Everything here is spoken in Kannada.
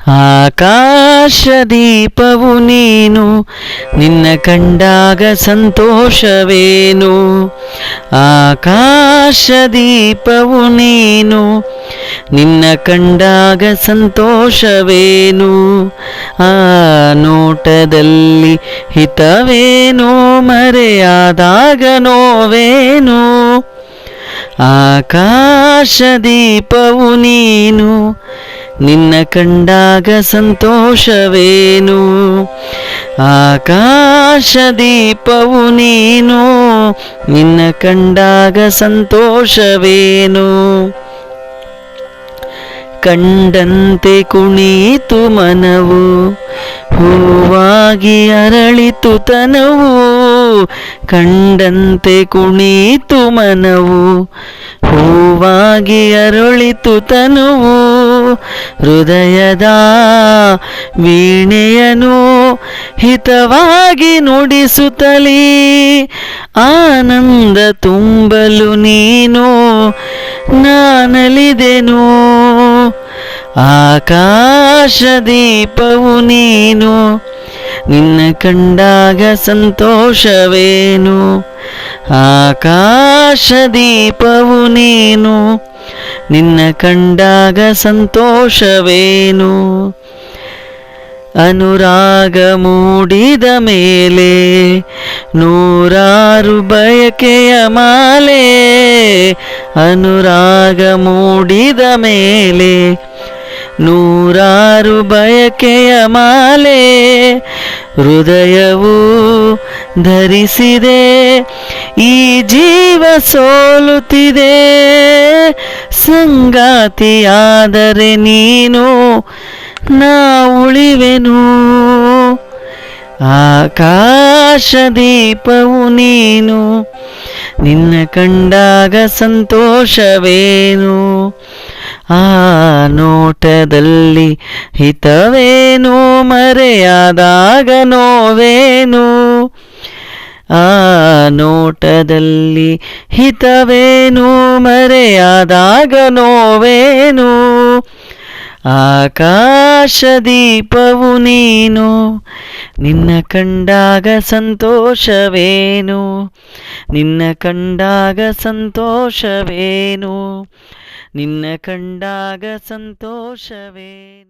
ಆಕಾಶದೀಪವು ನೀನು, ನಿನ್ನ ಕಂಡಾಗ ಸಂತೋಷವೇನು. ಆಕಾಶದೀಪವು ನೀನು, ನಿನ್ನ ಕಂಡಾಗ ಸಂತೋಷವೇನು. ಆ ನೋಟದಲ್ಲಿ ಹಿತವೇನು, ಮರೆಯಾದಾಗ ನೋವೇನು. ಆಕಾಶದೀಪವು ನೀನು, ನಿನ್ನ ಕಂಡಾಗ ಸಂತೋಷವೇನು. ಆಕಾಶದೀಪವು ನೀನು, ನಿನ್ನ ಕಂಡಾಗ ಸಂತೋಷವೇನು. ಕಂಡಂತೆ ಕುಣಿತು ಮನವು, ಹೂವಾಗಿ ಅರಳಿತು ತನವು. ಕಂಡಂತೆ ಕುಣಿತು ಮನವು, ಹೂವಾಗಿ ಅರಳಿತು ತನುವು. ಹೃದಯದ ವೀಣೆಯನು ಹಿತವಾಗಿ ನುಡಿಸುತ್ತಲೀ, ಆನಂದ ತುಂಬಲು ನೀನು ನಾನಲಿದೆನು. ಆಕಾಶದೀಪವು ನೀನು, ನಿನ್ನ ಕಂಡಾಗ ಸಂತೋಷವೇನು. ಆಕಾಶದೀಪವು ನೀನು, ನಿನ್ನ ಕಂಡಾಗ ಸಂತೋಷವೇನು. ಅನುರಾಗ ಮೂಡಿದ ಮೇಲೆ ನೂರಾರು ಬಯಕೆಯ ಮಾಲೆ. ಅನುರಾಗ ಮೂಡಿದ ಮೇಲೆ ನೂರಾರು ಬಯಕೆಯ ಮಾಲೆ. ಹೃದಯವು ಧರಿಸಿದೆ, ಈ ಜೀವ ಸೋಲುತ್ತಿದೆ. ಸಂಗಾತಿಯಾದರೆ ನೀನು, ನಾ ಉಳಿವೆನು. ಆಕಾಶದೀಪವು ನೀನು, ನಿನ್ನ ಕಂಡಾಗ ಸಂತೋಷವೇನು. ಆ ನೋಟದಲ್ಲಿ ಹಿತವೇನು, ಮರೆಯಾದಾಗ ನೋವೇನು. ಆ ನೋಟದಲ್ಲಿ ಹಿತವೇನು, ಮರೆಯಾದಾಗ ನೋವೇನು. ಆಕಾಶದೀಪವು ನೀನು, ನಿನ್ನ ಕಂಡಾಗ ಸಂತೋಷವೇನು. ನಿನ್ನ ಕಂಡಾಗ ಸಂತೋಷವೇನು. ನಿನ್ನ ಕಂಡಾಗ ಸಂತೋಷವೇನು.